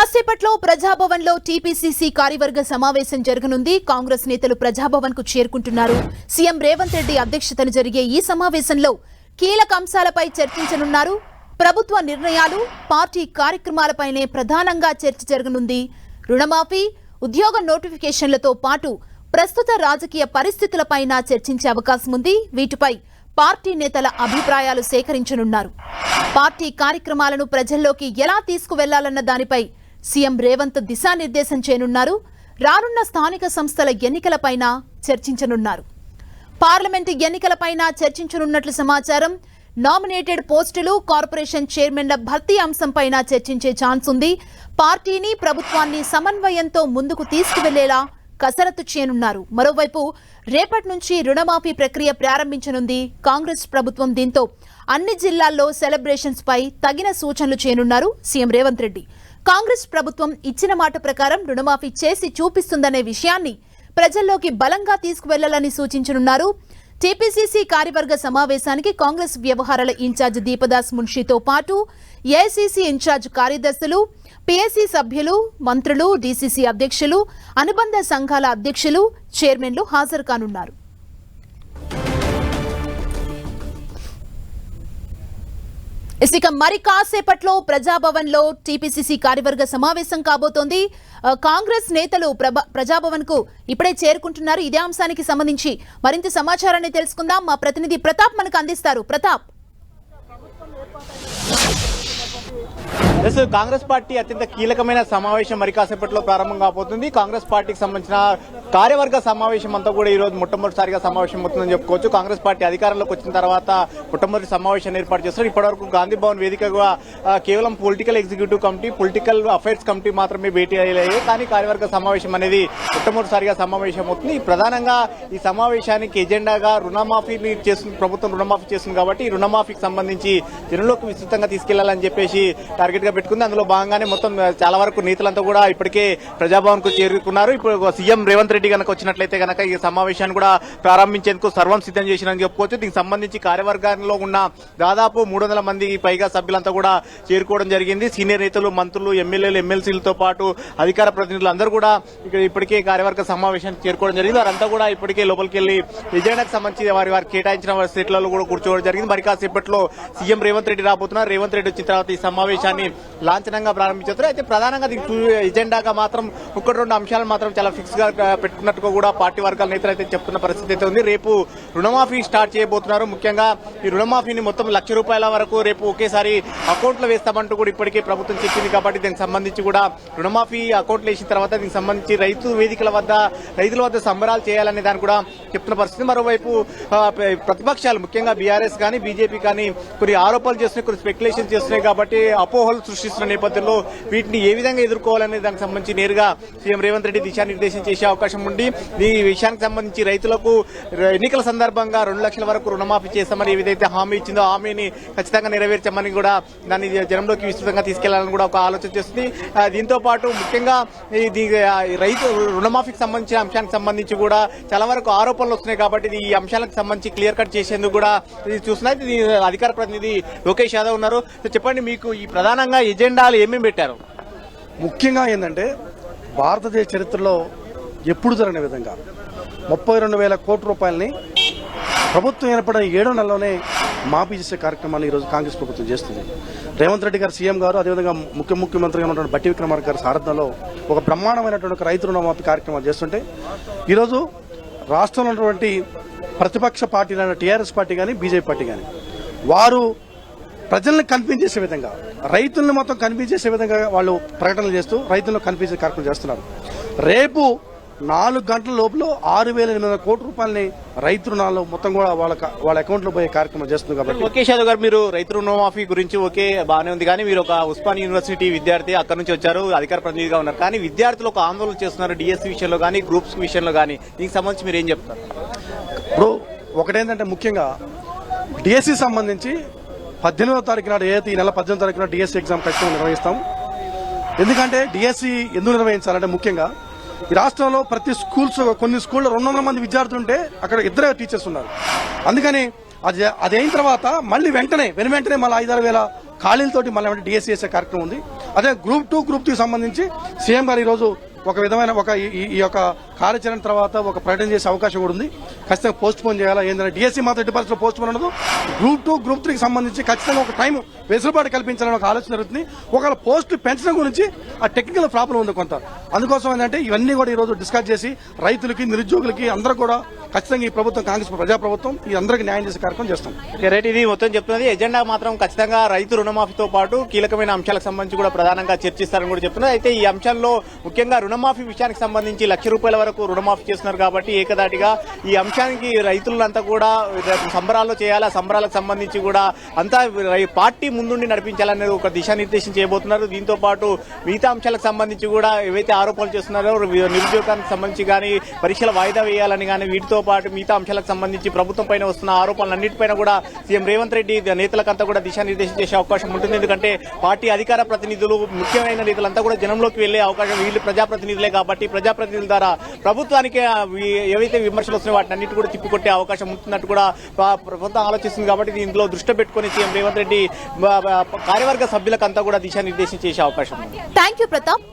కాసేపట్లో ప్రజాభవన్లో టీపీసీసీ కార్యవర్గ సమావేశం జరగనుంది. కాంగ్రెస్ నేతలు ప్రజాభవన్ కు చేరుకుంటున్నారు. సీఎం రేవంత్ రెడ్డి అధ్యక్షతన జరిగే ఈ సమావేశంలో కీలక అంశాలపై చర్చించనున్నారు. ప్రభుత్వ నిర్ణయాలు, పార్టీ కార్యక్రమాలపైనే ప్రధానంగా చర్చ జరగనుంది. రుణమాఫీ, ఉద్యోగ నోటిఫికేషన్లతో పాటు ప్రస్తుత రాజకీయ పరిస్థితులపైన చర్చించే అవకాశం ఉంది. వీటిపై పార్టీ నేతల అభిప్రాయాలు సేకరించనున్నారు. పార్టీ కార్యక్రమాలను ప్రజల్లోకి ఎలా తీసుకువెళ్లాలన్న దానిపై సీఎం రేవంత్ దిశానిర్దేశం చేయనున్నారు. రానున్న స్థానిక సంస్థల ఎన్నికలపైన చర్చించనున్నారు. పార్లమెంటు ఎన్నికలపైన చర్చించనున్నట్లు సమాచారం. నామినేటెడ్ పోస్టులు, కార్పొరేషన్ చైర్మన్ల భర్తీ అంశంపైన చర్చించే ఛాన్స్ ఉంది. పార్టీని, ప్రభుత్వాన్ని సమన్వయంతో ముందుకు తీసుకువెళ్లేలా కసరత్తు చేయనున్నారు. మరోవైపు రేపటి నుంచి రుణమాఫీ ప్రక్రియ ప్రారంభించనుంది కాంగ్రెస్ ప్రభుత్వం. దీంతో అన్ని జిల్లాల్లో సెలబ్రేషన్స్ పై తగిన సూచనలు చేయనున్నారు సీఎం రేవంత్ రెడ్డి. కాంగ్రెస్ ప్రభుత్వం ఇచ్చిన మాట ప్రకారం రుణమాఫీ చేసి చూపిస్తుందనే విషయాన్ని ప్రజల్లోకి బలంగా తీసుకువెళ్లాలని సూచించనున్నారు. టీపీసీసీ కార్యవర్గ సమావేశానికి కాంగ్రెస్ వ్యవహారాల ఇన్ఛార్జ్ దీపదాస్ మున్షితో పాటు ఏఐసీసీ ఇన్ఛార్జ్ కార్యదర్శులు, పీఏసీ సభ్యులు, మంత్రులు, డీసీసీ అధ్యక్షులు, అనుబంధ సంఘాల అధ్యక్షులు, చైర్మన్లు హాజరు కానున్నారు. ఇక మరి కాసేపట్లో ప్రజాభవన్ లో టీపీసీసీ కార్యవర్గ సమావేశం కాబోతోంది. కాంగ్రెస్ నేతలు ప్రజాభవన్ కు ఇప్పుడే చేరుకుంటున్నారు. ఇదే అంశానికి సంబంధించి మరింత సమాచారాన్ని తెలుసుకుందాం. మా ప్రతినిధి ప్రతాప్ మనకు అందిస్తారు. ప్రతాప్, కాంగ్రెస్ పార్టీ అత్యంత కీలకమైన సమావేశం మరి కాసేపట్లో ప్రారంభం కాబోతుంది. కాంగ్రెస్ పార్టీకి సంబంధించిన కార్యవర్గ సమావేశం అంతా కూడా ఈ రోజు మొట్టమొదటిసారిగా సమావేశం అవుతుందని చెప్పుకోవచ్చు. కాంగ్రెస్ పార్టీ అధికారంలోకి వచ్చిన తర్వాత మొట్టమొదటి సమావేశాన్ని ఏర్పాటు చేస్తారు. ఇప్పటివరకు గాంధీ భవన్ వేదికగా కేవలం political executive committee, political affairs committee మాత్రమే భేటీ అయ్యాయి. కానీ కార్యవర్గ సమావేశం అనేది మొట్టమొదటిసారిగా సమావేశం అవుతుంది. ప్రధానంగా ఈ సమావేశానికి ఎజెండాగా రుణమాఫీని చేస్తుంది, ప్రభుత్వం రుణమాఫీ చేస్తుంది కాబట్టి ఈ రుణమాఫీకి సంబంధించి జనంలోకి విస్తృతంగా తీసుకెళ్లాలని చెప్పేసి టార్గెట్ గా పెట్టుకుంది. అందులో భాగంగానే మొత్తం చాలా వరకు నేతలంతా కూడా ఇప్పటికే ప్రజాభవన్ కు చేరుకున్నారు. ఇప్పుడు సీఎం రేవంత్ రెడ్డి కనుక వచ్చినట్లయితే కనుక ఈ సమావేశాన్ని కూడా ప్రారంభించేందుకు సర్వం సిద్ధం చేసినని చెప్పుకోవచ్చు. దీనికి సంబంధించి కార్యవర్గంలో ఉన్న దాదాపు 300 మంది పైగా సభ్యులంతా కూడా చేరుకోవడం జరిగింది. సీనియర్ నేతలు, మంత్రులు, ఎమ్మెల్యేలు, ఎమ్మెల్సీలతో పాటు అధికార ప్రతినిధులు అందరూ కూడా ఇక్కడ ఇప్పటికే కార్యవర్గ సమావేశానికి చేరుకోవడం జరిగింది. వారంతా కూడా ఇప్పటికే లోపలికి వెళ్లి ఎజెండాకు సంబంధించి వారికి కేటాయించిన సీట్లలో కూడా కూర్చోవడం జరిగింది. మరి కాసేపట్లో సీఎం రేవంత్ రెడ్డి రాబోతున్నారు. రేవంత్ రెడ్డి వచ్చిన తర్వాత ఈ సమావేశాన్ని లాంఛనంగా ప్రారంభించారు. అయితే ప్రధానంగా దీనికి ఎజెండాగా మాత్రం 1-2 అంశాలు మాత్రం చాలా ఫిక్స్ గా పెట్టుకున్నట్టుగా కూడా పార్టీ వర్గాల నేతలు అయితే చెప్తున్న పరిస్థితి అయితే ఉంది. రేపు రుణమాఫీ స్టార్ట్ చేయబోతున్నారు. ముఖ్యంగా ఈ రుణమాఫీని మొత్తం ₹1,00,000 వరకు రేపు ఒకేసారి అకౌంట్లో వేస్తామంటూ కూడా ఇప్పటికే ప్రభుత్వం చెప్పింది. కాబట్టి దీనికి సంబంధించి కూడా రుణమాఫీ అకౌంట్లో వేసిన తర్వాత దీనికి సంబంధించి రైతు వేదికల వద్ద, రైతుల వద్ద సంబరాలు చేయాలనే దాన్ని కూడా చెప్తున్న పరిస్థితి. మరోవైపు ప్రతిపక్షాలు ముఖ్యంగా బీఆర్ఎస్ కానీ, బీజేపీ కానీ కొన్ని ఆరోపణలు చేస్తున్నాయి, కొన్ని స్పెక్యులేషన్ చేస్తున్నాయి. కాబట్టి అపోహలు సృష్టిస్తున్న నేపథ్యంలో వీటిని ఏ విధంగా ఎదుర్కోవాలనే దానికి సంబంధించి నేరుగా సీఎం రేవంత్ రెడ్డి దిశానిర్దేశం చేసే అవకాశం ఉంది. ఈ విషయానికి సంబంధించి రైతులకు ఎన్నికల సందర్భంగా 2 లక్షల వరకు రుణమాఫీ చేస్తామని ఏదైతే హామీ ఇచ్చిందో ఆ హామీని ఖచ్చితంగా నెరవేర్చామని కూడా దాన్ని జనంలోకి విస్తృతంగా తీసుకెళ్లాలని కూడా ఒక ఆలోచన చేస్తుంది. దీంతో పాటు ముఖ్యంగా రైతు రుణమాఫీకి సంబంధించిన అంశానికి సంబంధించి కూడా చాలా వరకు ఆరోపణలు వస్తున్నాయి. కాబట్టి ఈ అంశాలకు సంబంధించి క్లియర్ కట్ చేసేందుకు కూడా చూస్తున్నాయి. అధికార ప్రతినిధి లోకేష్ యాదవ్ ఉన్నారు. చెప్పండి, మీకు ఈ ప్రధానంగా ఎజెండాలు ఏమేమి పెట్టారు? ముఖ్యంగా ఏంటంటే భారతదేశ చరిత్రలో ఎప్పుడు జరిగిన విధంగా 32,000 కోట్ల రూపాయలని ప్రభుత్వం ఏర్పడిన 7 నెలలోనే మాఫీ చేసే కార్యక్రమాన్ని ఈరోజు కాంగ్రెస్ ప్రభుత్వం చేస్తుంది. రేవంత్ రెడ్డి గారు సీఎం గారు, అదేవిధంగా ముఖ్యమంత్రిగా ఉన్నటువంటి బట్టి విక్రమార్క గారి సారథ్యంలో ఒక బ్రహ్మాండమైనటువంటి రైతు రుణమాఫీ కార్యక్రమాలు చేస్తుంటే ఈరోజు రాష్ట్రంలో ఉన్నటువంటి ప్రతిపక్ష పార్టీలైన టీఆర్ఎస్ పార్టీ కానీ, బీజేపీ పార్టీ కానీ వారు ప్రజల్ని కన్ఫ్యూజ్ చేసే విధంగా, రైతులను మొత్తం కన్ఫ్యూజ్ చేసే విధంగా వాళ్ళు ప్రకటనలు చేస్తూ రైతులను కన్ఫ్యూజ్ చేసే కార్యక్రమం చేస్తున్నారు. రేపు 4 గంటల లోపల 6,800 కోట్ల రూపాయలని రైతు రుణాలు మొత్తం కూడా వాళ్ళ అకౌంట్ లో పోయే కార్యక్రమం చేస్తుంది. కాబట్టి లోకేష్ యాదవ్ గారు, మీరు రైతు రుణమాఫీ గురించి ఓకే బాగానే ఉంది, కానీ మీరు ఒక ఉస్మానియా యూనివర్సిటీ విద్యార్థి, అక్కడి నుంచి వచ్చారు, అధికార ప్రతినిధిగా ఉన్నారు. కానీ విద్యార్థులు ఒక ఆందోళన చేస్తున్నారు డిఎస్సీ విషయంలో కానీ, గ్రూప్స్ విషయంలో కానీ. దీనికి సంబంధించి మీరు ఏం చెప్తారు? ఇప్పుడు ఒకటేంటంటే ముఖ్యంగా డిఎస్సీ సంబంధించి 18వ తారీఖు నాడు, ఏదైతే ఈ నెల 18వ తారీఖు నాడు డిఎస్సీ ఎగ్జామ్ ఖచ్చితంగా నిర్వహిస్తాం. ఎందుకంటే డిఎస్సీ ఎందుకు నిర్వహించాలంటే ముఖ్యంగా ఈ రాష్ట్రంలో ప్రతి కొన్ని స్కూల్లో 200 మంది విద్యార్థులు ఉంటే అక్కడ 2 టీచర్స్ ఉన్నారు. అందుకని అది అయిన తర్వాత మళ్ళీ వెంటనే మళ్ళీ 5-6 వేల ఖాళీలతోటి మళ్ళీ డిఎస్సీ చేసే కార్యక్రమం ఉంది. అదే గ్రూప్ 2 గ్రూప్ 3 సంబంధించి సీఎం గారు ఈరోజు ఒక విధమైన ఈ యొక్క కార్యాచరణ తర్వాత ఒక ప్రకటన చేసే అవకాశం కూడా ఉంది. ఖచ్చితంగా పోస్ట్ పోన్ చేయాలా ఏంటంటే డిఎస్సీ మాత్రం 80% పోస్ట్ పోన్ ఉండదు. గ్రూప్ 2 గ్రూప్ 3కి సంబంధించి ఖచ్చితంగా ఒక టైం వెసులుబాటు కల్పించాలని ఒక ఆలోచన జరుగుతుంది. ఒకవేళ పోస్టులు పెంచడం గురించి ఆ టెక్నికల్ ప్రాబ్లం ఉంది కొంత. అందుకోసం ఏంటంటే ఇవన్నీ కూడా ఈరోజు డిస్కస్ చేసి రైతులకి నిరుద్యోగులకి అందరూ కూడా ఖచ్చితంగా ఈ ప్రభుత్వం కాంగ్రెస్ ప్రజాప్రభుత్వం ఈ అందరికీ న్యాయం చేసే కార్యక్రమం చేస్తాం. రైట్, ఇది మొత్తం చెప్తున్నది ఎజెండా మాత్రం ఖచ్చితంగా రైతు రుణమాఫీతో పాటు కీలకమైన అంశాలకు సంబంధించి కూడా ప్రధానంగా చర్చిస్తారని కూడా చెప్తున్నారు. అయితే ఈ అంశంలో ముఖ్యంగా రుణమాఫీ విషయానికి సంబంధించి ₹1,00,000 వరకు రుణమాఫీ చేస్తున్నారు కాబట్టి ఏకదాటిగా ఈ అంశానికి రైతులంతా కూడా సంబరాల్లో చేయాలా, సంబరాలకు సంబంధించి కూడా అంతా పార్టీ ముందుండి నడిపించాలనేది ఒక దిశానిర్దేశం చేయబోతున్నారు. దీంతో పాటు మిగతా అంశాలకు సంబంధించి కూడా ఏవైతే ఆరోపణలు చేస్తున్నారో నిరుద్యోగానికి సంబంధించి కానీ పరీక్షల వాయిదా వేయాలని కానీ వీటితో పాటు మిగతా అంశాలకు సంబంధించి ప్రభుత్వం పైన వస్తున్న ఆరోపణలన్నింటిపైన కూడా సీఎం రేవంత్ రెడ్డి నేతలకంతా కూడా దిశానిర్దేశం చేసే అవకాశం ఉంటుంది. ఎందుకంటే పార్టీ అధికార ప్రతినిధులు ముఖ్యమైన నేతలంతా కూడా జనంలోకి వెళ్లే అవకాశం, వీళ్ళు ప్రజాప్రతినిధులే కాబట్టి ప్రజాప్రతినిధుల ద్వారా ప్రభుత్వానికి ఏవైతే విమర్శలు వస్తున్నాయో వాటిని అన్నిటి కూడా తిప్పికొట్టే అవకాశం ఉంటున్నట్టు కూడా ప్రభుత్వం ఆలోచిస్తుంది. కాబట్టి దీంట్లో దృష్టి పెట్టుకుని సీఎం రేవంత్ రెడ్డి కార్యవర్గ సభ్యులకంతా కూడా దిశానిర్దేశం చేసే అవకాశం ఉంది. Thank you Pratap.